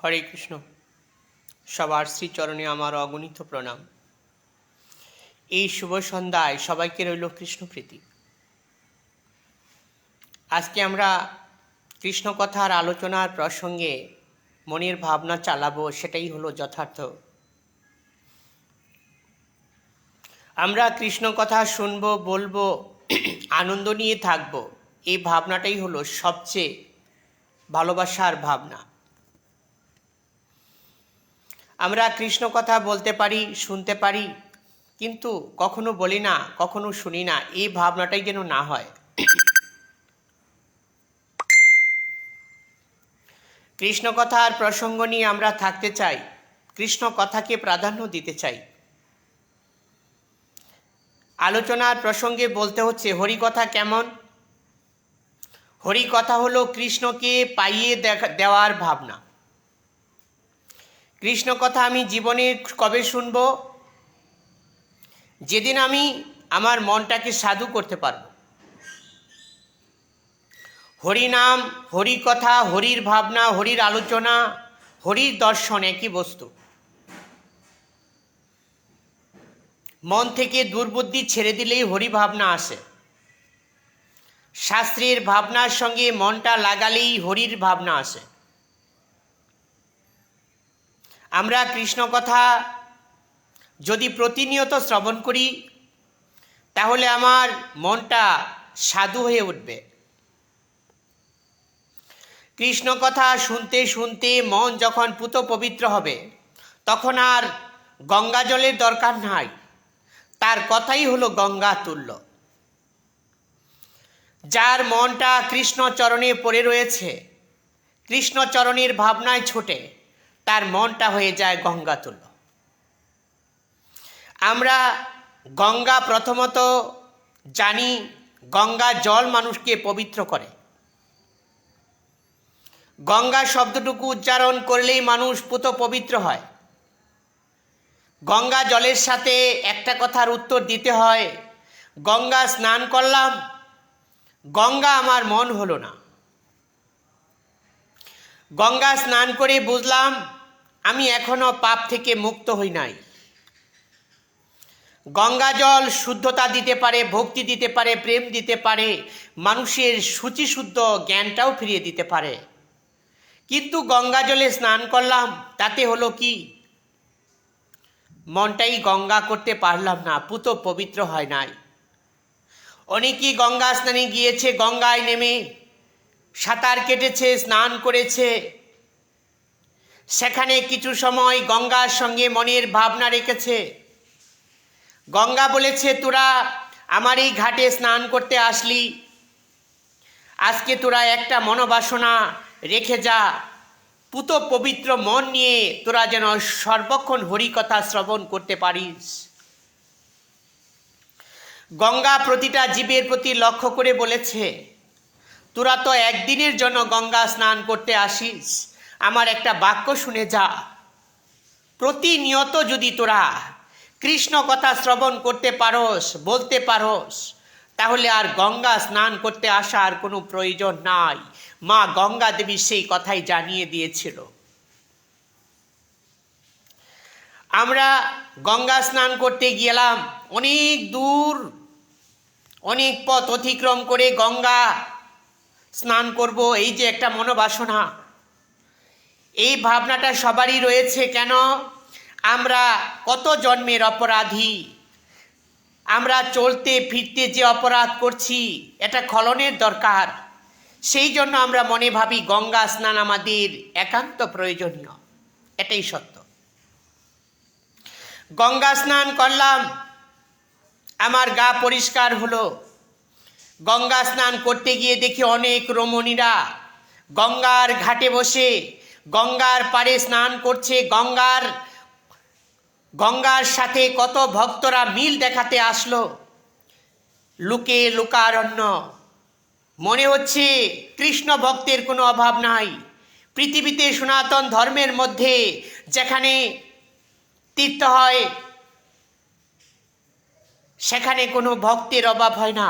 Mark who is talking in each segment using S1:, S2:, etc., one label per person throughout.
S1: হরে কৃষ্ণ। সবার শ্রীচরণে আমার অগণিত প্রণাম। এই শুভ সন্ধ্যায় সবাইকে রইল কৃষ্ণপ্রীতি। আজকে আমরা কৃষ্ণ কথার আলোচনার প্রসঙ্গে মনের ভাবনা চালাবো, সেটাই হলো যথার্থ। আমরা কৃষ্ণ কথা শুনবো, বলবো, আনন্দ নিয়ে থাকবো, এই ভাবনাটাই হলো সবচেয়ে ভালোবাসার ভাবনা। আমরা কৃষ্ণ কথা বলতে পারি, শুনতে পারি, কিন্তু কখনো বলি না, কখনো শুনি না, এই ভাবনাটাই যেন না হয়। কৃষ্ণ কথার প্রসঙ্গ নিয়ে আমরা থাকতে চাই, কৃষ্ণ কথাকে প্রাধান্য দিতে চাই। আলোচনার প্রসঙ্গে বলতে হচ্ছে হরিকথা কেমন। হরিকথা হলো কৃষ্ণকে পাইয়ে দেওয়ার ভাবনা। কৃষ্ণ কথা আমি জীবনে কবে শুনব? যেদিন আমি আমার মনটাকে সাধু করতে পারব। হরি নাম, হরি কথা, হরির ভাবনা, হরির আলোচনা, হরির দর্শন একই বস্তু। মন থেকে দুর্বুদ্ধি ছেড়ে দিলেই হরি ভাবনা আসে। শাস্ত্রের ভাবনার সঙ্গে মনটা লাগালেই হরির ভাবনা আসে। আমরা কৃষ্ণ কথা যদি প্রতিনিয়ত শ্রবণ করি, তাহলে আমার মনটা সাধু হয়ে উঠবে। কৃষ্ণ কথা শুনতে শুনতে মন যখন পুত পবিত্র হবে, তখন আর গঙ্গা জলের দরকার নাই। তার কথাই হলো গঙ্গা তুল্য। যার মনটা কৃষ্ণ চরণে পড়ে রয়েছে, কৃষ্ণ চরণের ভাবনায় ছোটে, তার মনটা হয়ে যায় গঙ্গা তুল্য। আমরা গঙ্গা প্রথমত জানি, গঙ্গা জল মানুষকে পবিত্র করে। গঙ্গা শব্দটুকু উচ্চারণ করলেই মানুষ পুত পবিত্র হয়। গঙ্গা জলের সাথে একটা কথার উত্তর দিতে হয়, গঙ্গা স্নান করলাম, গঙ্গা আমার মন হলো না। গঙ্গা স্নান করে বুঝলাম আমি এখনো পাপ থেকে মুক্ত হই নাই। গঙ্গা জল শুদ্ধতা দিতে পারে, ভক্তি দিতে পারে, প্রেম দিতে পারে, মানুষের শুচিশুদ্ধ জ্ঞানটাও ফিরিয়ে দিতে পারে। কিন্তু গঙ্গা জলে স্নান করলাম, তাতে হলো কি? মনটাই গঙ্গা করতে পারলাম না, পুত পবিত্র হয় নাই। অনেকেই গঙ্গা স্নানে গিয়েছে, গঙ্গায় নেমে সাঁতার কেটেছে, স্নান করেছে, সেখানে কিছু সময় গঙ্গার সঙ্গে মনের ভাবনা রেখেছে। গঙ্গা বলেছে, তোরা আমার এই ঘাটে স্নান করতে আসলি, আজকে তোরা একটা মনোবাসনা রেখে যা, পুত পবিত্র মন নিয়ে তোরা যেন সর্বক্ষণ হরিকথা শ্রবণ করতে পারিস। গঙ্গা প্রতিটা জীবের প্রতি লক্ষ্য করে বলেছে, তোরা তো একদিনের জন্য গঙ্গা স্নান করতে আসিস, আমার একটা বাক্য শুনে যা। প্রতিনিয়ত যদি তোরা কৃষ্ণ কথা শ্রবণ করতে পারস, বলতে পারস, তাহলে আর গঙ্গা স্নান করতে আসার কোনো প্রয়োজন নাই। মা গঙ্গা দেবী সেই কথাই জানিয়ে দিয়েছিল। আমরা গঙ্গা স্নান করতে গেলাম, অনেক দূর, অনেক পথ অতিক্রম করে গঙ্গা স্নান করব, এই যে একটা মনোবাসনা, এই ভাবনাটা সবারই রয়েছে। কেন? আমরা কত জন্মের অপরাধী। আমরা চলতে ফিরতে যে অপরাধ করছি, এটা খলনের দরকার। সেই জন্য আমরা মনে ভাবি গঙ্গা স্নান আমাদের একান্ত প্রয়োজনীয়। এটাই সত্য। গঙ্গা স্নান করলাম, আমার গা পরিষ্কার হলো। গঙ্গা স্নান করতে গিয়ে দেখি অনেক রমণীরা গঙ্গার ঘাটে বসে গঙ্গার পাড়ে স্নান করছে। গঙ্গার সাথে কত ভক্তরা মিল দেখাতে আসলো। লুকে লুকারণ্য, মনে হচ্ছে কৃষ্ণ ভক্তের কোনো অভাব নাই। পৃথিবীতে সনাতন ধর্মের মধ্যে যেখানে তীর্থ হয়, সেখানে কোনো ভক্তের অভাব হয় না।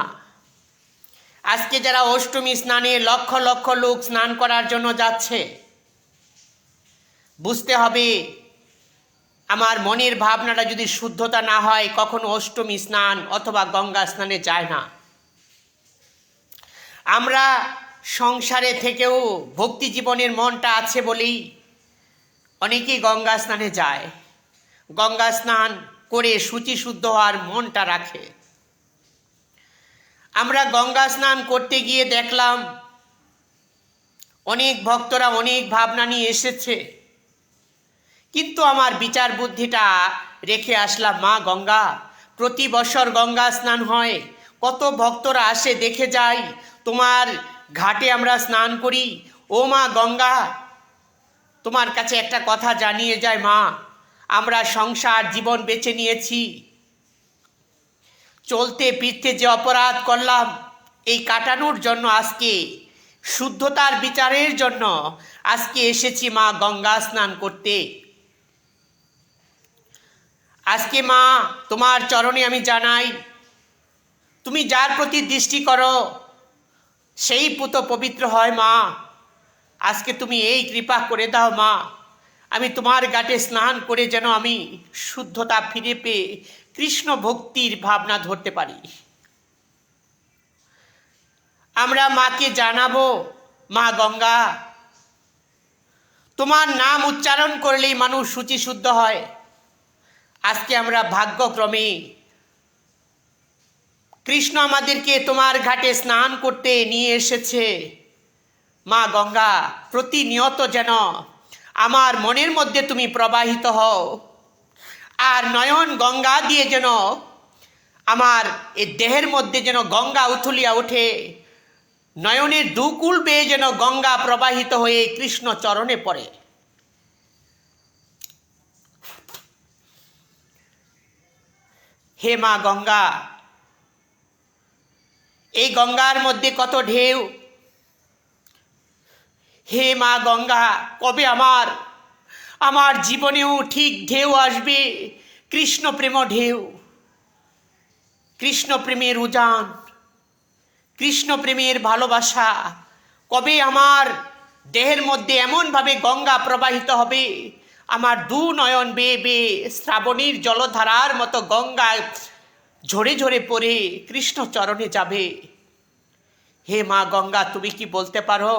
S1: আজকে যারা অষ্টমী স্নানে লক্ষ লক্ষ লোক স্নান করার জন্য যাচ্ছে, বুঝতে হবে আমার মনের ভাবনাটা যদি শুদ্ধতা না হয় কখনো অষ্টমী স্নান অথবা গঙ্গা স্নানে যায় না। আমরা সংসারে থেকেও ভক্তি জীবনের মনটা আছে বলেই অনেকেই গঙ্গা স্নানে যায়, গঙ্গা স্নান করে শুচি শুদ্ধ হওয়ার মনটা রাখে। আমরা গঙ্গা স্নান করতে গিয়ে দেখলাম অনেক ভক্তরা অনেক ভাবনা নিয়ে এসেছে, কিন্তু আমার বিচার বুদ্ধিটা রেখে আসলাম মা গঙ্গা। প্রতি বছর গঙ্গা স্নান হয়, কত ভক্তরা আসে দেখে যাই, তোমার ঘাটে আমরা স্নান করি। ও মা গঙ্গা, তোমার কাছে একটা কথা জানিয়ে যায় মা, আমরা সংসার জীবন বেছে নিয়েছি, চলতে ফিরতে যে অপরাধ করলাম এই কাটানোর জন্য আজকে শুদ্ধতার বিচারের জন্য আজকে এসেছি মা গঙ্গা স্নান করতে। আজকে মা তোমার চরণে আমি জানাই, তুমি যার প্রতি দৃষ্টি করো সেই পুত পবিত্র হয় মা। আজকে তুমি এই কৃপা করে দাও মা, আমি তোমার ঘাটে স্নান করে যেন আমি শুদ্ধতা ফিরে পেয়ে কৃষ্ণ ভক্তির ভাবনা ধরতে পারি। আমরা মাকে জানাবো মা গঙ্গা, তোমার নাম উচ্চারণ করলেই মানুষ শুচি শুদ্ধ হয়। আজকে আমরা ভাগ্যক্রমে কৃষ্ণ আমাদেরকে তোমার ঘাটে স্নান করতে নিয়ে এসেছে। মা গঙ্গা, প্রতিনিয়ত যেন আমার মনের মধ্যে তুমি প্রবাহিত হও, আর নয়ন গঙ্গা দিয়ে যেন আমার এই দেহের মধ্যে যেন গঙ্গা উথলিয়া ওঠে, নয়নের দুকুল বেয়ে যেন গঙ্গা প্রবাহিত হয়ে কৃষ্ণ চরণে পড়ে। হে মা গঙ্গা, এই গঙ্গার মধ্যে কত ঢেউ। হে মা গঙ্গা, কবে আমার জীবনেও ঠিক ঢেউ আসবে, কৃষ্ণ প্রেম ঢেউ, কৃষ্ণ প্রেমের উজান, কৃষ্ণ প্রেমের ভালোবাসা। কবে আমার দেহের মধ্যে এমনভাবে গঙ্গা প্রবাহিত হবে, আমার দু নয়ন বেয়ে বেয়ে শ্রাবণীর জলধারার মতো গঙ্গা ঝরে ঝরে পড়ে কৃষ্ণ চরণে যাবে। হে মা গঙ্গা, তুমি কি বলতে পারো?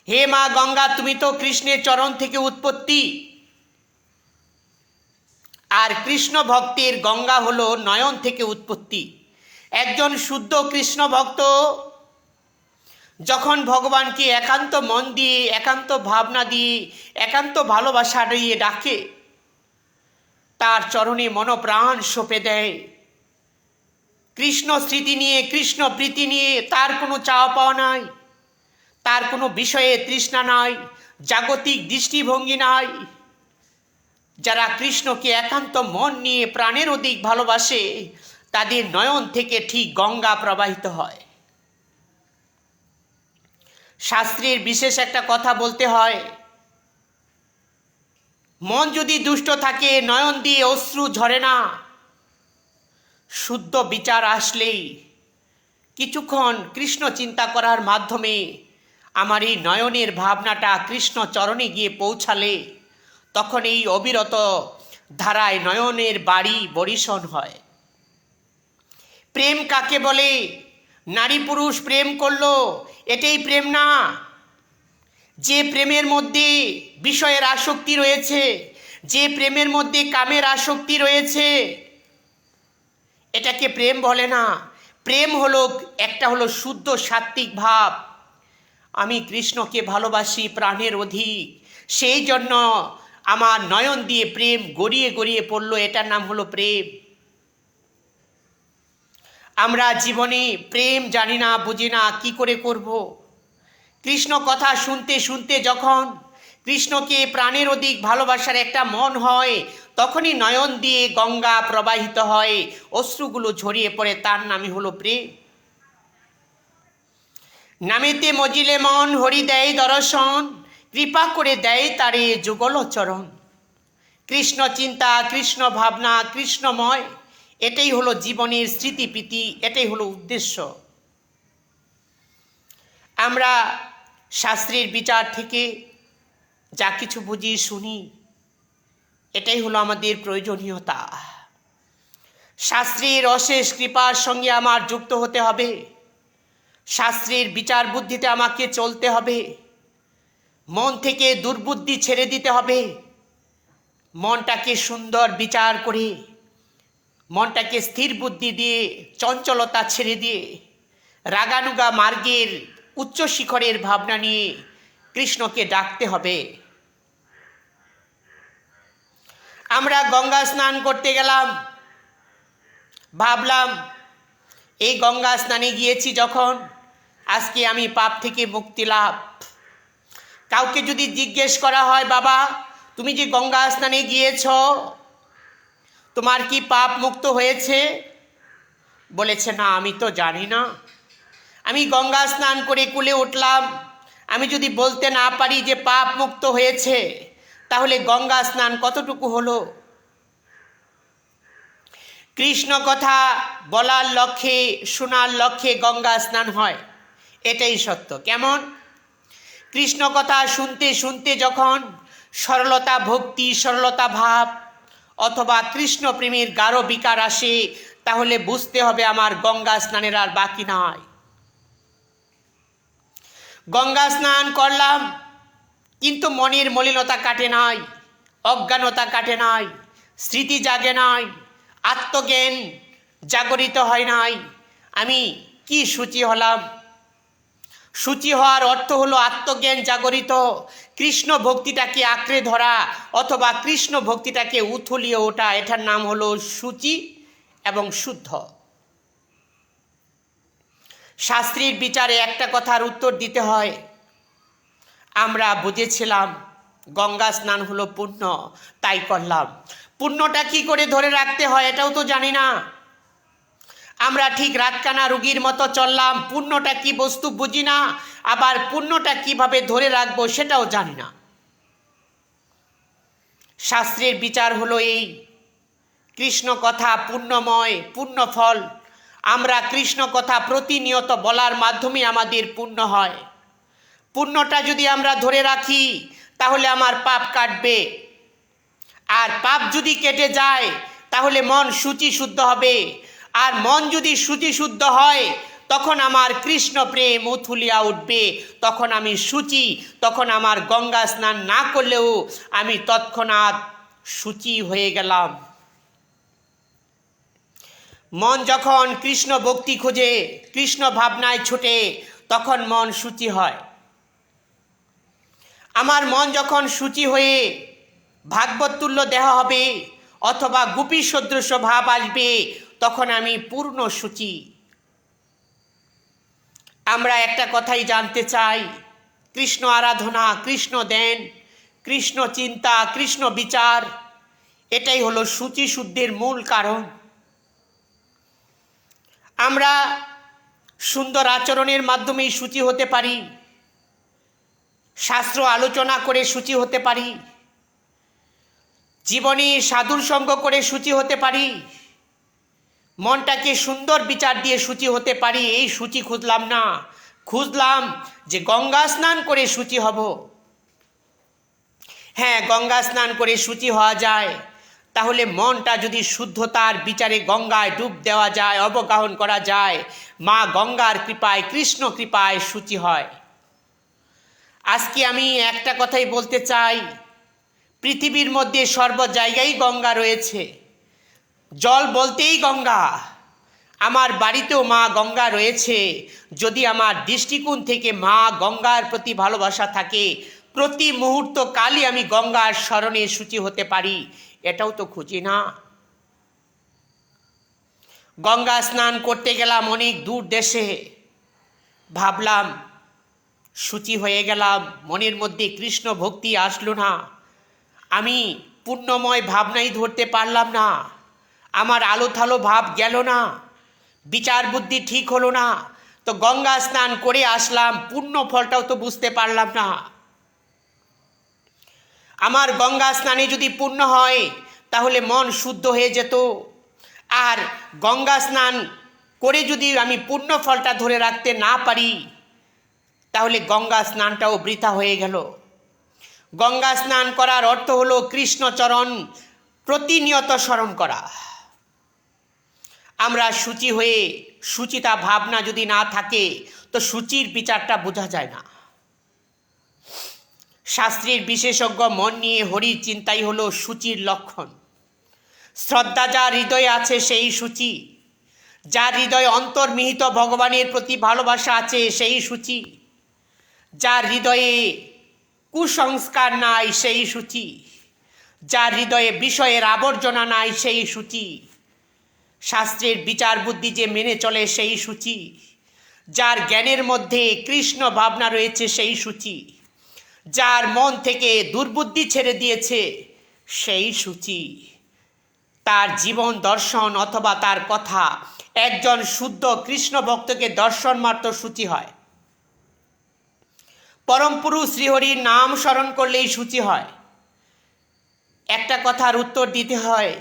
S1: হে মা গঙ্গা, তুমি তো কৃষ্ণের চরণ থেকে উৎপত্তি, আর কৃষ্ণ ভক্তের গঙ্গা হলো নয়ন থেকে উৎপত্তি। একজন শুদ্ধ কৃষ্ণ ভক্ত যখন ভগবানকে একান্ত মন দিয়ে, একান্ত ভাবনা দিয়ে, একান্ত ভালোবাসা দিয়ে ডাকে, তার চরণে মনপ্রাণ সঁপে দেয়, কৃষ্ণ স্মৃতি নিয়ে, কৃষ্ণ প্রীতি নিয়ে, তার কোনো চাওয়া পাওয়া নাই, তার কোনো বিষয়ে তৃষ্ণা নাই, জাগতিক দৃষ্টিভঙ্গি নাই। যারা কৃষ্ণকে একান্ত মন নিয়ে প্রাণের অধিক ভালোবাসে, তাদের নয়ন থেকে ঠিক গঙ্গা প্রবাহিত হয়। শাস্ত্রের বিশেষ একটা কথা বলতে হয়, মন যদি দুষ্ট থাকে নয়ন দিয়ে অশ্রু ঝরে না। শুদ্ধ বিচার আসলেই কিছুক্ষণ কৃষ্ণ চিন্তা করার মাধ্যমে আমার এই নয়নের ভাবনাটা কৃষ্ণ চরণে গিয়ে পৌঁছালে তখন এই অবিরত ধারায় নয়নের বাড়ি বরিশন হয়। প্রেম কাকে বলে? নারী পুরুষ প্রেম করলো, এটাই প্রেম না। যে প্রেমের মধ্যে বিষয়ের আসক্তি রয়েছে, যে প্রেমের মধ্যে কামের আসক্তি রয়েছে, এটাকে প্রেম বলে না। প্রেম হলো একটা হলো শুদ্ধ সাত্ত্বিক ভাব, আমি কৃষ্ণকে ভালোবাসি প্রাণের অধিক, সেই জন্য আমার নয়ন দিয়ে প্রেম গড়িয়ে গড়িয়ে পড়লো, এটার নাম হলো প্রেম। আমরা জীবনে প্রেম জানি না, বুঝি না, কি করে করব। কৃষ্ণ কথা শুনতে শুনতে যখন কৃষ্ণকে প্রাণের অধিক ভালোবাসার একটা মন হয়, তখনই নয়ন দিয়ে গঙ্গা প্রবাহিত হয়, অশ্রুগুলো ঝরিয়ে পড়ে, তার নামই হলো প্রেম। নামেতে মজিলে মন হরি দেয় দর্শন, কৃপা করে দেয় তারে যুগল চরণ। কৃষ্ণ চিন্তা, কৃষ্ণ ভাবনা, কৃষ্ণময়, এটাই হলো জীবনের স্মৃতিপ্রীতি, এটাই হলো উদ্দেশ্য। আমরা শাস্ত্রের বিচার থেকে যা কিছু বুঝি শুনি, এটাই হলো আমাদের প্রয়োজনীয়তা। শাস্ত্রের অশেষ কৃপার সঙ্গে আমার যুক্ত হতে হবে, শাস্ত্রের বিচার বুদ্ধিতে আমাকে চলতে হবে, মন থেকে দুর্বুদ্ধি ছেড়ে দিতে হবে, মনটাকে সুন্দর বিচার করে, মনটাকে স্থির বুদ্ধি দিয়ে, চঞ্চলতা ছেড়ে দিয়ে, রাগানুগা মার্গের উচ্চ শিখরের ভাবনা নিয়ে কৃষ্ণকে ডাকতে হবে। আমরা গঙ্গা স্নান করতে গেলাম, ভাবলাম এই গঙ্গা স্নানে গিয়েছি যখন, আজকে আমি পাপ থেকে মুক্তি লাভ। কাউকে যদি জিজ্ঞেস করা হয়, বাবা তুমি যে গঙ্গা স্নানে গিয়েছ, তোমার কি পাপ মুক্ত হয়েছে? বলেছে, না আমি তো জানি না, আমি গঙ্গা স্নান করে কুলে উঠলাম, আমি যদি বলতে না পারি যে পাপ মুক্ত হয়েছে, তাহলে গঙ্গা স্নান কতটুকু হলো? কৃষ্ণ কথা বলার লক্ষ্যে, শোনার লক্ষ্যে গঙ্গা স্নান হয়, এটাই সত্য। কেমন? কৃষ্ণ কথা শুনতে শুনতে যখন সরলতা ভক্তি, সরলতা ভাব অথবা কৃষ্ণ প্রেমের গাঢ় বিকার আসে, তাহলে বুঝতে হবে আমার গঙ্গা স্নানের আর বাকি নাই। গঙ্গা স্নান করলাম, কিন্তু মনের মলিনতা কাটে নাই, অজ্ঞানতা কাটে নাই, স্মৃতি জাগে নাই, আত্মজ্ঞান জাগরিত হয় নাই। আমি কি শুচি হলাম? শুচি হওয়ার অর্থ হলো আত্মজ্ঞান জাগরিত, কৃষ্ণ ভক্তিটাকে আঁকড়ে ধরা অথবা কৃষ্ণ ভক্তিটাকে উথলিয়ে ওঠা, এটার নাম হলো শুচি এবং শুদ্ধ। শাস্ত্রীর বিচারে একটা কথার উত্তর দিতে হয়। আমরা বুঝেছিলাম গঙ্গা স্নান হলো পুণ্য, তাই করলাম। পুণ্যটা কি করে ধরে রাখতে হয় এটাও তো জানি না। আমরা ঠিক রাতকানা রুগীর মতো চললাম, পুণ্যটা কি বস্তু বুঝি না, আবার পুণ্যটা কিভাবে ধরে রাখবো সেটাও জানি না। শাস্ত্রের বিচার হলো এই, কৃষ্ণ কথা পুণ্যময়, পুণ্য ফল। আমরা কৃষ্ণ কথা প্রতিনিয়ত বলার মাধ্যমে আমাদের পুণ্য হয়। পুণ্যটা যদি আমরা ধরে রাখি তাহলে আমার পাপ কাটবে, আর পাপ যদি কেটে যায় তাহলে মন শুচি শুদ্ধ হবে, আর মন যদি শুচি শুদ্ধ হয় তখন আমার কৃষ্ণ প্রেম উথুলিয়া উঠবে, তখন আমি শুচি, তখন আমার গঙ্গা স্নান না করলেও আমি তৎক্ষণাৎ শুচি হয়ে গেলাম। মন যখন কৃষ্ণ ভক্তি খোঁজে, কৃষ্ণ ভাবনায় ছোটে, তখন মন শুচি হয়। আমার মন যখন শুচি হয়ে ভাগবত তুল্য দেহ হবে অথবা গোপী সদৃশ ভাব আসবে, তখন আমি পূর্ণ শুচি। আমরা একটা কথাই জানতে চাই, কৃষ্ণ আরাধনা, কৃষ্ণ ধ্যান, কৃষ্ণ চিন্তা, কৃষ্ণ বিচার, এটাই হলো শুচি শুদ্ধির মূল কারণ। আমরা সুন্দর আচরণের মাধ্যমেই শুচি হতে পারি, শাস্ত্র আলোচনা করে শুচি হতে পারি, জীবনে সাধুর সঙ্গ করে শুচি হতে পারি, মনটাকে সুন্দর বিচার দিয়ে শুচি হতে পারি। এই শুচি খুঁজলাম না, খুঁজলাম যে গঙ্গা স্নান করে শুচি হব। হ্যাঁ, গঙ্গা স্নান করে শুচি হওয়া যায়, তাহলে মনটা যদি শুদ্ধতার বিচারে গঙ্গায় ডুব দেওয়া যায়, অবগাহন করা যায়, মা গঙ্গার কৃপায়, কৃষ্ণ কৃপায় শুচি হয়। আজকে আমি একটা কথাই বলতে চাই, পৃথিবীর মধ্যে সর্ব জায়গায় গঙ্গা রয়েছে, জল বলতেই গঙ্গা। আমার বাড়িতেও মা গঙ্গা রয়েছে। যদি আমার দৃষ্টিকোণ থেকে মা গঙ্গার প্রতি ভালোবাসা থাকে, প্রতি মুহূর্ত কালই আমি গঙ্গার স্মরণে শুচি হতে পারি, এটাও তো খুঁজি না। গঙ্গা স্নান করতে গেলাম অনেক দূর দেশে, ভাবলাম শুচি হয়ে গেলাম, মনের মধ্যে কৃষ্ণ ভক্তি আসলো না, আমি পুণ্যময় ভাবনাই ধরতে পারলাম না, আমার আলো থালো ভাব গেল না, বিচার বুদ্ধি ঠিক হলো না, তো গঙ্গা স্নান করে আসলাম, পুণ্য ফলটাও তো বুঝতে পারলাম না। আমার গঙ্গা স্নানে যদি পুণ্য হয় তাহলে মন শুদ্ধ হয়ে যেত, আর গঙ্গা স্নান করে যদি আমি পুণ্য ফলটা ধরে রাখতে না পারি তাহলে গঙ্গা স্নানটাও বৃথা হয়ে গেল। গঙ্গা স্নান করার অর্থ হলো কৃষ্ণচরণ প্রতিনিয়ত স্মরণ করা। আমরা শুচি হয়ে শুচিতা ভাবনা যদি না থাকে তো শুচির বিচারটা বোঝা যায় না। শাস্ত্রের বিশেষজ্ঞ মন নিয়ে হরির চিন্তাই হলো শুচির লক্ষণ। শ্রদ্ধা যার হৃদয়ে আছে সেই শুচি, যার হৃদয়ে অন্তর্নিহিত ভগবানের প্রতি ভালোবাসা আছে সেই শুচি, যার হৃদয়ে কুসংস্কার নাই সেই শুচি, যার হৃদয়ে বিষয়ের আবর্জনা নাই সেই শুচি, শাস্ত্রের বিচার বুদ্ধি যে মেনে চলে সেই শুচি, যার জ্ঞানের মধ্যে কৃষ্ণ ভাবনা রয়েছে সেই শুচি, যার মন থেকে দুর্বুদ্ধি ছেড়ে দিয়েছে সেই শুচি। তার জীবন দর্শন অথবা তার কথা একজন শুদ্ধ কৃষ্ণ ভক্তকে দর্শন মাত্র শুচি হয়। পরম পুরুষ শ্রীহরির নাম স্মরণ করলেই শুচি হয়। একটা কথার উত্তর দিতে হয়,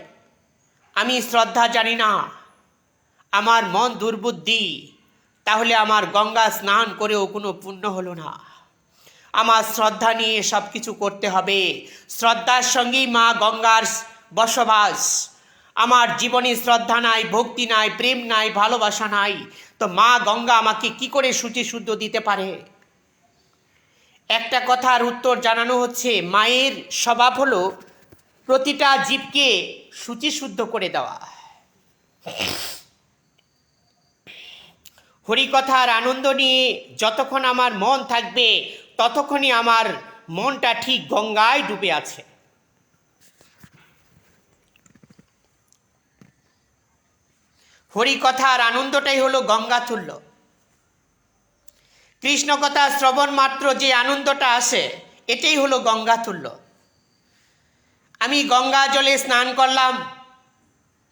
S1: আমি শ্রদ্ধা জানি না, আমার মন দুর্বুদ্ধি, তাহলে আমার গঙ্গা স্নান করেও কোনো পুণ্য হলো না। আমার শ্রদ্ধা নিয়ে সব কিছু করতে হবে। শ্রদ্ধার সঙ্গেই মা গঙ্গার বসবাস। আমার জীবনে শ্রদ্ধা নাই, ভক্তি নাই, প্রেম নাই, ভালোবাসা নাই, তো মা গঙ্গা আমাকে কি করে শুচি শুদ্ধ দিতে পারে? একটা কথার উত্তর জানানো হচ্ছে, মায়ের স্বভাব হলো প্রতিটা জীবকে শুচি শুদ্ধ করে দেওয়া। হরিকথার আনন্দ নিয়ে যতক্ষণ আমার মন থাকবে ততক্ষণই আমার মনটা ঠিক গঙ্গায় ডুবে আছে। হরিকথার আনন্দটাই হলো গঙ্গা তুল্য। কৃষ্ণ কথা শ্রবণ মাত্র যে আনন্দটা আসে এটাই হলো গঙ্গা তুল্য। আমি গঙ্গা জলে স্নান করলাম,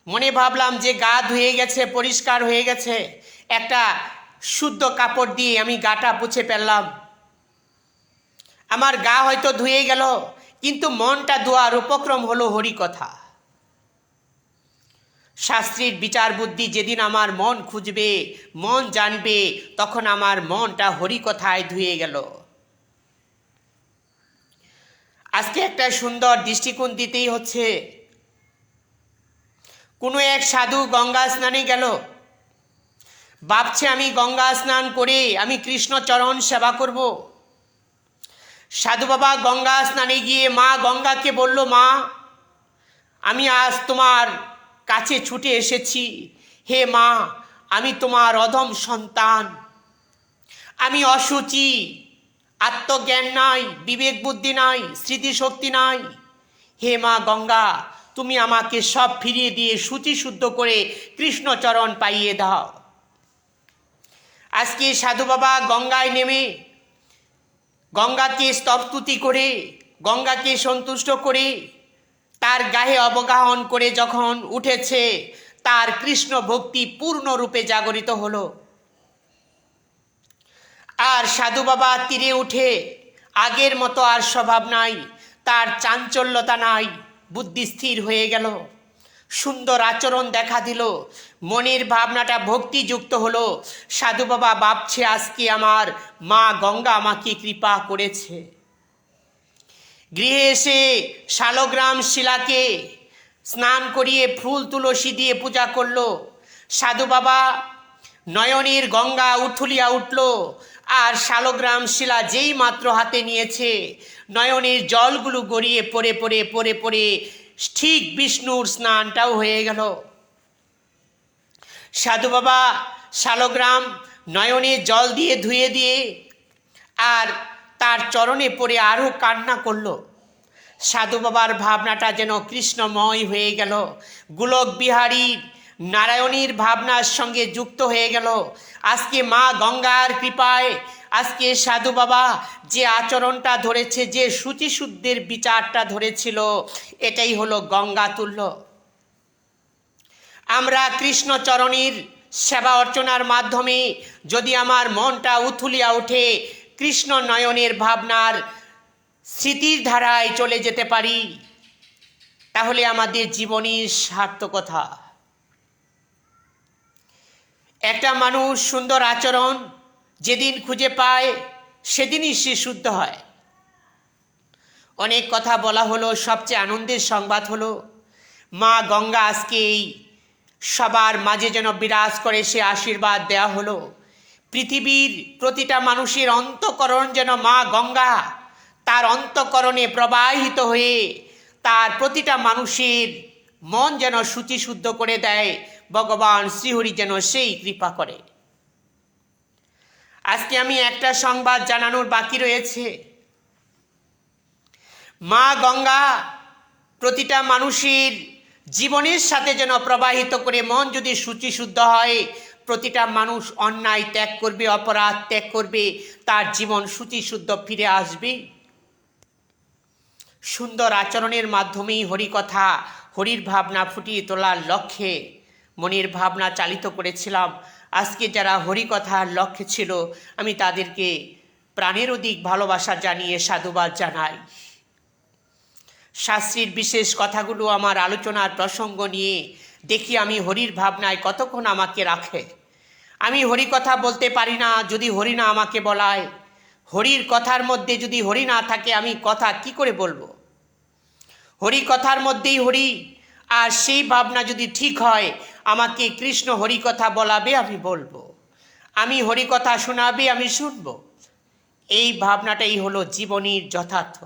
S1: মনে ভাবলাম যে গা ধুয়ে গেছে, পরিষ্কার হয়ে গেছে, একটা শুদ্ধ কাপড় দিয়ে আমি গাটা পুছে ফেললাম। আমার গা হয়তো ধুয়ে গেল, কিন্তু মনটা ধোয়ার উপক্রম হলো হরিকথা। শাস্ত্রের বিচার বুদ্ধি যেদিন আমার মন খুঁজবে, মন জানবে, তখন আমার মনটা হরিকথায় ধুয়ে গেল। আজকে একটা সুন্দর দৃষ্টিকোণ দিতেই হচ্ছে। কোনো এক সাধু গঙ্গা স্নানে গেল, ভাবছে আমি গঙ্গা স্নান করে আমি কৃষ্ণচরণ সেবা করব। সাধু বাবা গঙ্গা স্নানে গিয়ে মা গঙ্গাকে বলল, মা আমি আজ তোমার কাছে ছুটে এসেছি। হে মা, আমি তোমার অধম সন্তান, আমি অশুচি, আত্মজ্ঞান নাই, বিবেক বুদ্ধি নাই, স্মৃতিশক্তি নাই। হে মা গঙ্গা, তুমি আমাকে সব ফিরিয়ে দিয়ে শুচি শুদ্ধ করে কৃষ্ণচরণ পাইয়ে দাও। আজকে সাধু বাবা গঙ্গায় নেমে গঙ্গাকে স্তবস্তুতি করে, গঙ্গাকে সন্তুষ্ট করে, তার গায়ে অবগাহন করে যখন উঠেছে, তার কৃষ্ণ ভক্তি পূর্ণরূপে জাগরিত হলো। আর সাধু বাবা তীরে উঠে আগের মতো আর স্বভাব নাই, তার চাঞ্চল্যতা নাই, বুদ্ধি স্থির হয়ে গেল, সুন্দর আচরণ দেখা দিল, মনের ভাবনাটা ভক্তিযুক্ত হলো। সাধু বাবা ভাবছে, আজকে আমার মা গঙ্গা আমাকে কৃপা করেছে। গৃহে এসে শালগ্রাম শিলাকে স্নান করিয়ে ফুল তুলসী দিয়ে পূজা করলো। সাধু বাবা নয়নের গঙ্গা উথুলিয়া উঠল, আর শালগ্রাম শিলা যেই মাত্র হাতে নিয়েছে, নয়নের জলগুলো গড়িয়ে পড়ে পড়ে পড়ে পড়ে ঠিক বিষ্ণুর স্নানটাও হয়ে গেল। সাধু বাবা শালগ্রাম নয়নে জল দিয়ে ধুয়ে দিয়ে আর তার চরণে পড়ে আরও কান্না করল। সাধু বাবার ভাবনাটা যেন কৃষ্ণময় হয়ে গেল, গোলক বিহারী নারায়ণীর ভাবনার সঙ্গে যুক্ত হয়ে গেল। আজকে মা গঙ্গার কৃপায় আজকে সাধু বাবা যে আচরণটা ধরেছে, যে শুচিশুদ্ধের বিচারটা ধরেছিল, এটাই হলো গঙ্গা তুল্য। আমরা কৃষ্ণচরণের সেবা অর্চনার মাধ্যমে যদি আমার মনটা উথুলিয়া ওঠে, কৃষ্ণ নয়নের ভাবনার স্মৃতির ধারায় চলে যেতে পারি, তাহলে আমাদের জীবনের সার্থকতা। একটা মানুষ সুন্দর আচরণ যেদিন খুঁজে পায় সেদিনই সে শুদ্ধ হয়। অনেক কথা বলা হলো, সবচেয়ে আনন্দের সংবাদ হলো মা গঙ্গা আজকে এই সবার মাঝে যেন বিরাজ করে, সে আশীর্বাদ দেয়া হলো। পৃথিবীর প্রতিটা মানুষের অন্তঃকরণ যেন মা গঙ্গা তার অন্তঃকরণে প্রবাহিত হয়ে তার প্রতিটা মানুষের মন যেন শুচিশুদ্ধ করে দেয়। ভগবান শ্রীহরি যেন সেই কৃপা করে। আজকে আমি একটা সংবাদ জানানোর বাকি রয়েছে। মা গঙ্গা প্রতিটা মানুষের জীবনের সাথে যেন প্রবাহিত করে, মন যদি শুচিশুদ্ধ হয়, প্রতিটা মানুষ অন্যায় ত্যাগ করবে, অপরাধ ত্যাগ করবে, তার জীবন শুচিশুদ্ধ ফিরে আসবে। সুন্দর আচরণের মাধ্যমেই হরিকথা, হরির ভাবনা ফুটিয়ে তোলার লক্ষ্যে মনের ভাবনা চালিত করেছিলাম। আজকে যারা হরিকথার লক্ষ্যে ছিল, আমি তাদেরকে প্রাণের অধিক ভালোবাসা জানিয়ে সাধুবাদ জানাই। শাস্ত্রীর বিশেষ কথাগুলো আমার আলোচনার প্রসঙ্গ নিয়ে দেখি আমি হরির ভাবনায় কতক্ষণ আমাকে রাখে। আমি হরি কথা বলতে পারি না যদি হরি না আমাকে বলায়। হরির কথার মধ্যে যদি হরি না থাকে, আমি কথা কি করে বলবো? হরি কথার মধ্যেই হরি, আর সেই ভাবনা যদি ঠিক হয়, আমাকে কৃষ্ণ হরি কথা বলাবে, আমি বলবো। আমি হরি কথা শোনাবে, আমি শুনবো। এই ভাবনাটাই হলো জীবনের যথার্থ।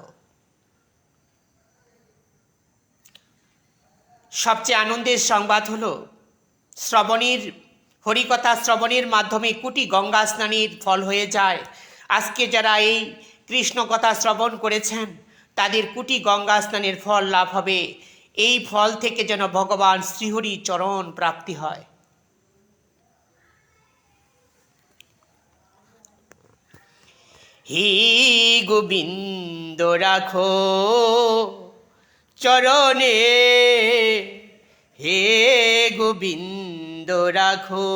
S1: সবচেয়ে আনন্দের সংবাদ হলো হরিকথা শ্রবণের মাধ্যমে কোটি গঙ্গা স্নানের ফল হয়ে যায়। আজকে যারা এই কৃষ্ণ কথা শ্রবণ করেছেন, তাদের কোটি গঙ্গা স্নানের ফল লাভ হবে। এই ফল থেকে যেন ভগবান শ্রীহরি চরণ প্রাপ্তি হয়। হে গোবিন্দ রাখো চরণে, হে গোবিন্দ রাখো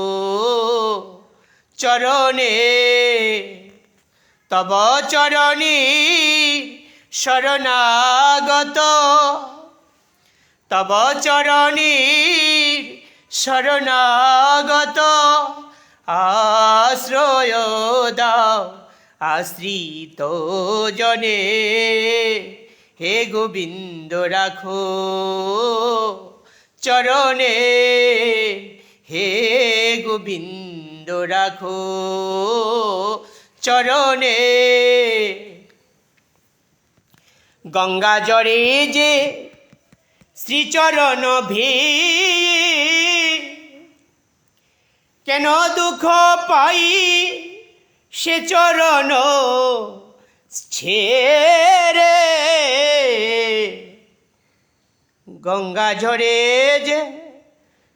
S1: চরণে, তব চরণে শরণাগত, তব চরণে শরণাগত, আশ্রয় দাও আশ্রিত জনে, হে গোবিন্দ রাখো চরণে, হে গোবিন্দ রাখো চরণে। গঙ্গা জরে যে শ্রীচরণ ভেয়ে, কেন দুঃখ পাই সে চরণ ছেড়ে। গঙ্গা ঝরে যে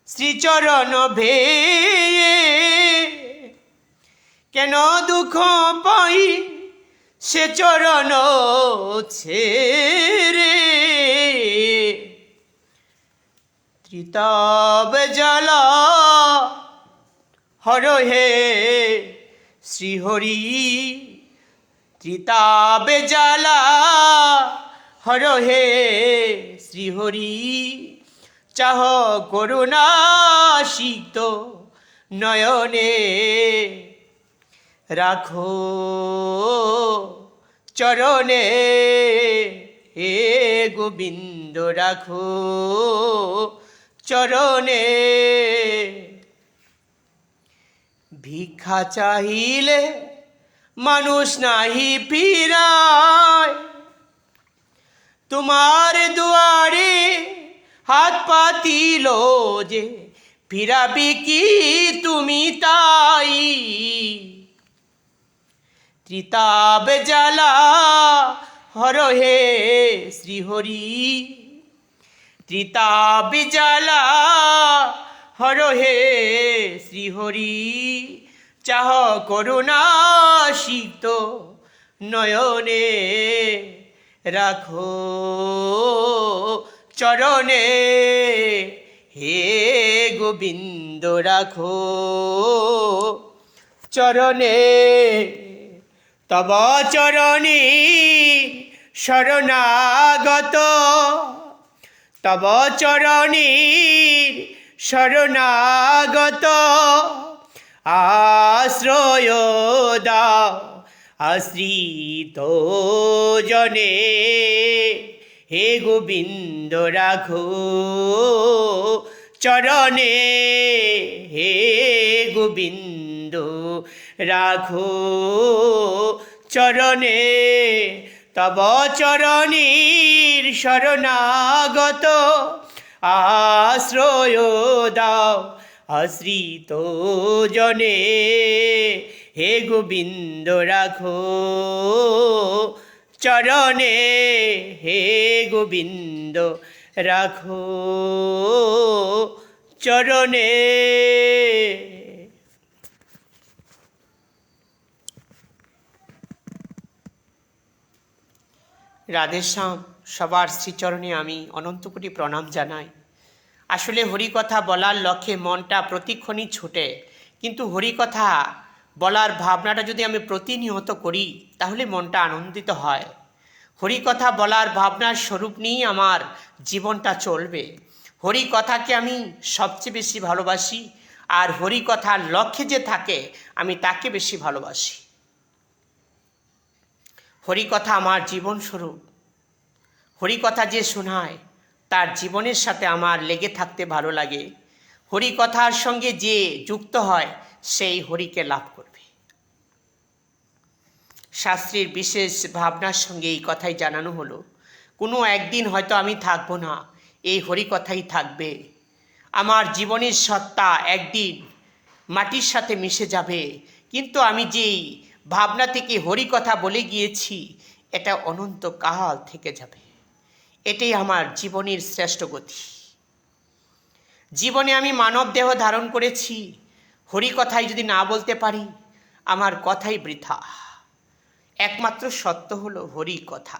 S1: শ্রীচরণ ভেয়ে, কেন দুঃখ পাই সে চরণ ছেড়ে। ত্রিতাব জ্বালা হর হে শ্রীহরি, ত্রিতাব জ্বালা হর হে শ্রীহরি, চাহ করুণা সিক্ত নয়নে, রাখো চরণে, হে গোবিন্দ রাখো চরণে। ভিক্ষা চাহিলে মানুষ নাহি ফিরায়, তোমার দুয়ারে হাত পাতিল যে, ফিরাবে কি তুমি তাই। ত্রিতাব জ্বালা হর হে শ্রীহরি, ত্রিতাব জ্বালা হর হে শ্রীহরি, চাহ করুণা সিক্ত নয়নে, রাখো চরণে, হে গোবিন্দ রাখো চরণে। তব চরণে শরণাগত, তব চরণে শরণাগত, আশ্রয় দাও আশ্রিত জনে হে গোবিন্দ রাখো চরণে, হে গোবিন্দ রাখো চরণে, তব চরণীর শরণাগত আশ্রয় দাও আশ্রিত জনে, হে গোবিন্দ রাখো চরণে, হে গোবিন্দ রাখো চরণে। রাধেশ্যাম, সবার শ্রীচরণে আমি অনন্ত কোটি প্রণাম জানাই। আসলে হরিকথা বলার লক্ষ্যে মনটা প্রতিক্ষণই ছুটে, কিন্তু হরিকথা বলার ভাবনাটা যদি আমি প্রতিনিয়ত করি তাহলে মনটা আনন্দিত হয়। হরিকথা বলার ভাবনার স্বরূপ নিয়েই আমার জীবনটা চলবে। হরিকথাকে আমি সবচেয়ে বেশি ভালোবাসি, আর হরিকথার লক্ষ্যে যে থাকে আমি তাকে বেশি ভালোবাসি। হরিকথা আমার জীবন স্বরূপ। হরিকথা যে শোনায় তার জীবনের সাথে আমার লেগে থাকতে ভালো লাগে। হরিকথার সঙ্গে যে যুক্ত হয় সেই হরিকে লাভ করবে। শাস্ত্রের বিশেষ ভাবনার সঙ্গে এই কথাই জানানো হলো। কোনো একদিন হয়তো আমি থাকবো না, এই হরিকথাই থাকবে। আমার জীবনের সত্তা একদিন মাটির সাথে মিশে যাবে, কিন্তু আমি যেই ভাবনা থেকে হরিকথা বলে গিয়েছি এটা অনন্তকাল থেকে যাবে। এটাই আমার জীবনের শ্রেষ্ঠ গতি। জীবনে আমি মানব দেহ ধারণ করেছি, হরিকথাই যদি না বলতে পারি আমার কথাই বৃথা। একমাত্র সত্য হলো হরিকথা।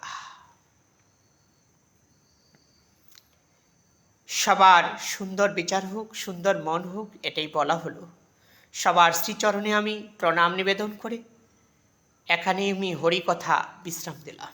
S1: সবার সুন্দর বিচার হোক, সুন্দর মন হোক, এটাই বলা হলো। সবার শ্রীচরণে আমি প্রণাম নিবেদন করে এখানে আমি হরিকথা বিশ্রাম দিলাম।